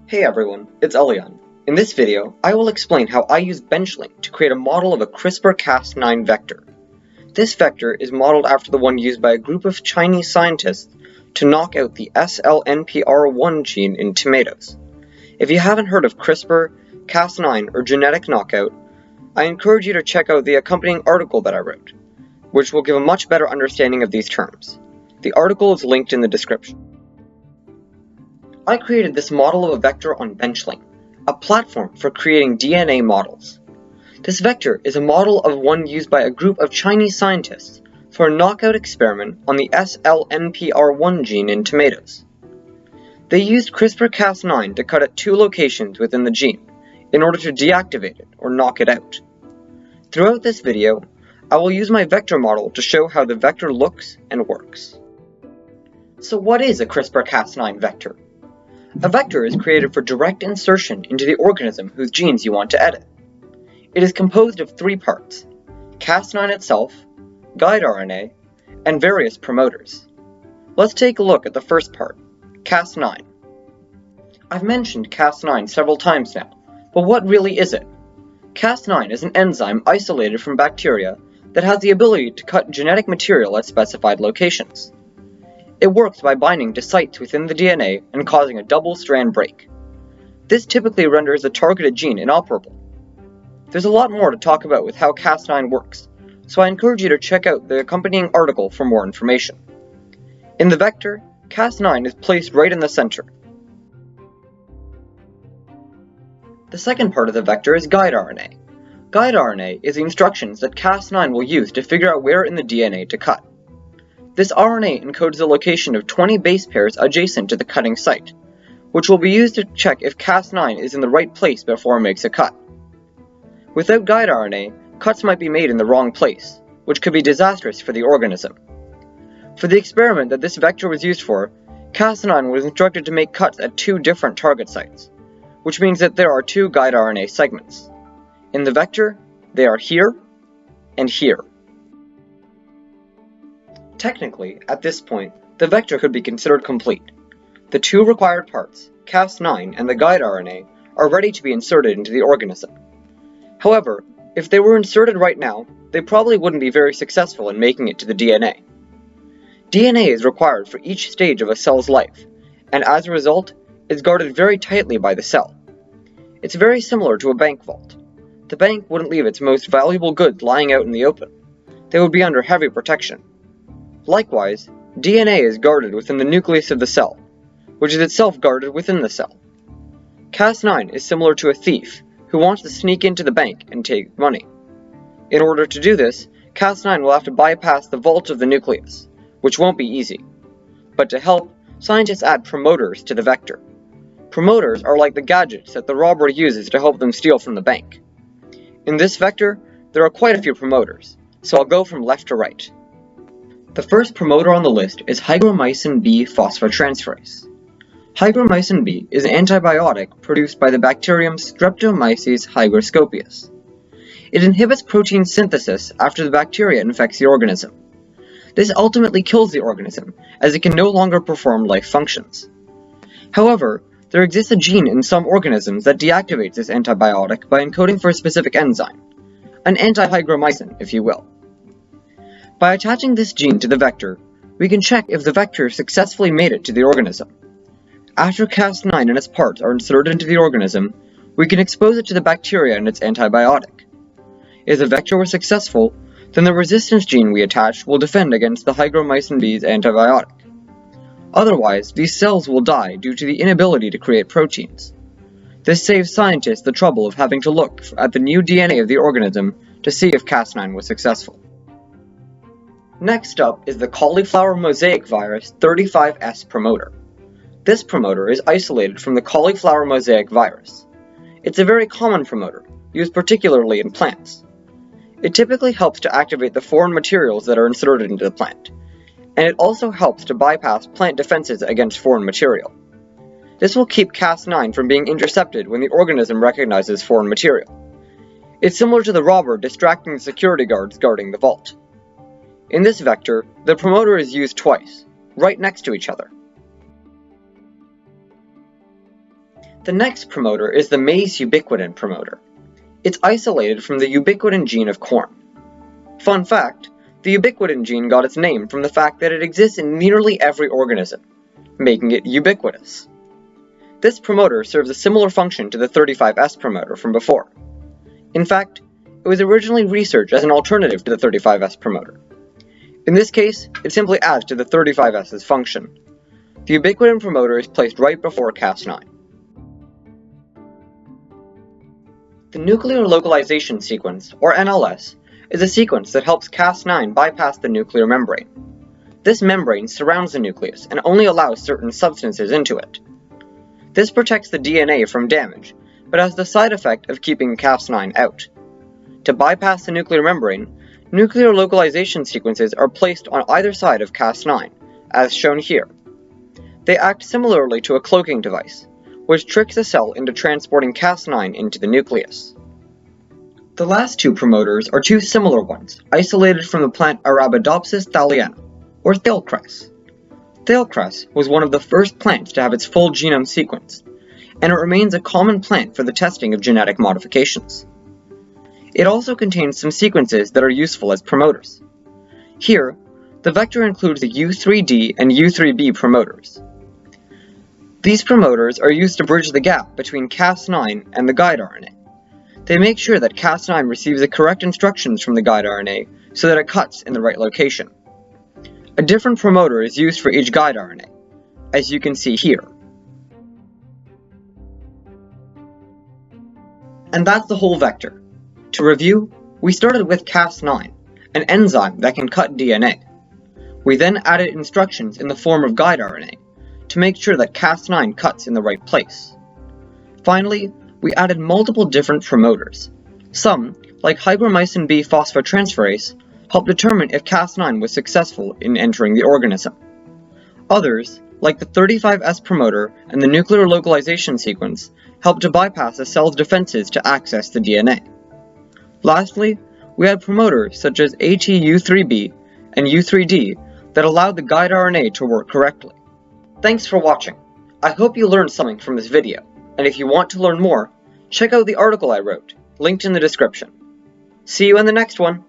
Hey everyone, it's Elian. In this video, I will explain how I use Benchling to create a model of a CRISPR-Cas9 vector. This vector is modeled after the one used by a group of Chinese scientists to knock out the SLNPR1 gene in tomatoes. If you haven't heard of CRISPR, Cas9, or genetic knockout, I encourage you to check out the accompanying article that I wrote, which will give a much better understanding of these terms. The article is linked in the description. I created this model of a vector on Benchling, a platform for creating DNA models. This vector is a model of one used by a group of Chinese scientists for a knockout experiment on the SLNPR1 gene in tomatoes. They used CRISPR-Cas9 to cut at two locations within the gene in order to deactivate it or knock it out. Throughout this video, I will use my vector model to show how the vector looks and works. So what is a CRISPR-Cas9 vector? A vector is created for direct insertion into the organism whose genes you want to edit. It is composed of three parts: Cas9 itself, guide RNA, and various promoters. Let's take a look at the first part, Cas9. I've mentioned Cas9 several times now, but what really is it? Cas9 is an enzyme isolated from bacteria that has the ability to cut genetic material at specified locations. It works by binding to sites within the DNA and causing a double-strand break. This typically renders the targeted gene inoperable. There's a lot more to talk about with how Cas9 works, so I encourage you to check out the accompanying article for more information. In the vector, Cas9 is placed right in the center. The second part of the vector is guide RNA. Guide RNA is the instructions that Cas9 will use to figure out where in the DNA to cut. This RNA encodes the location of 20 base pairs adjacent to the cutting site, which will be used to check if Cas9 is in the right place before it makes a cut. Without guide RNA, cuts might be made in the wrong place, which could be disastrous for the organism. For the experiment that this vector was used for, Cas9 was instructed to make cuts at two different target sites, which means that there are two guide RNA segments. In the vector, they are here and here. Technically, at this point, the vector could be considered complete. The two required parts, Cas9 and the guide RNA, are ready to be inserted into the organism. However, if they were inserted right now, they probably wouldn't be very successful in making it to the DNA. DNA is required for each stage of a cell's life, and as a result, is guarded very tightly by the cell. It's very similar to a bank vault. The bank wouldn't leave its most valuable goods lying out in the open. They would be under heavy protection. Likewise, DNA is guarded within the nucleus of the cell, which is itself guarded within the cell. Cas9 is similar to a thief who wants to sneak into the bank and take money. In order to do this, Cas9 will have to bypass the vault of the nucleus, which won't be easy. But to help, scientists add promoters to the vector. Promoters are like the gadgets that the robber uses to help them steal from the bank. In this vector, there are quite a few promoters, so I'll go from left to right. The first promoter on the list is hygromycin B phosphotransferase. Hygromycin B is an antibiotic produced by the bacterium Streptomyces hygroscopius. It inhibits protein synthesis after the bacteria infects the organism. This ultimately kills the organism, as it can no longer perform life functions. However, there exists a gene in some organisms that deactivates this antibiotic by encoding for a specific enzyme, an antihygromycin, if you will. By attaching this gene to the vector, we can check if the vector successfully made it to the organism. After Cas9 and its parts are inserted into the organism, we can expose it to the bacteria and its antibiotic. If the vector was successful, then the resistance gene we attached will defend against the hygromycin B's antibiotic. Otherwise, these cells will die due to the inability to create proteins. This saves scientists the trouble of having to look at the new DNA of the organism to see if Cas9 was successful. Next up is the cauliflower mosaic virus 35S promoter. This promoter is isolated from the cauliflower mosaic virus. It's a very common promoter, used particularly in plants. It typically helps to activate the foreign materials that are inserted into the plant, and it also helps to bypass plant defenses against foreign material. This will keep Cas9 from being intercepted when the organism recognizes foreign material. It's similar to the robber distracting the security guards guarding the vault. In this vector, the promoter is used twice, right next to each other. The next promoter is the maize ubiquitin promoter. It's isolated from the ubiquitin gene of corn. Fun fact, the ubiquitin gene got its name from the fact that it exists in nearly every organism, making it ubiquitous. This promoter serves a similar function to the 35S promoter from before. In fact, it was originally researched as an alternative to the 35S promoter. In this case, it simply adds to the 35S's function. The ubiquitin promoter is placed right before Cas9. The nuclear localization sequence, or NLS, is a sequence that helps Cas9 bypass the nuclear membrane. This membrane surrounds the nucleus and only allows certain substances into it. This protects the DNA from damage, but has the side effect of keeping Cas9 out. To bypass the nuclear membrane, nuclear localization sequences are placed on either side of Cas9, as shown here. They act similarly to a cloaking device, which tricks a cell into transporting Cas9 into the nucleus. The last two promoters are two similar ones, isolated from the plant Arabidopsis thaliana, or thailcress. Thailcress was one of the first plants to have its full genome sequenced, and it remains a common plant for the testing of genetic modifications. It also contains some sequences that are useful as promoters. Here, the vector includes the U3D and U3B promoters. These promoters are used to bridge the gap between Cas9 and the guide RNA. They make sure that Cas9 receives the correct instructions from the guide RNA so that it cuts in the right location. A different promoter is used for each guide RNA, as you can see here. And that's the whole vector. To review, we started with Cas9, an enzyme that can cut DNA. We then added instructions in the form of guide RNA to make sure that Cas9 cuts in the right place. Finally, we added multiple different promoters. Some, like hygromycin B phosphotransferase, help determine if Cas9 was successful in entering the organism. Others, like the 35S promoter and the nuclear localization sequence, help to bypass a cell's defenses to access the DNA. Lastly, we had promoters such as ATU3B and U3D that allowed the guide RNA to work correctly. Thanks for watching. I hope you learned something from this video, and if you want to learn more, check out the article I wrote, linked in the description. See you in the next one!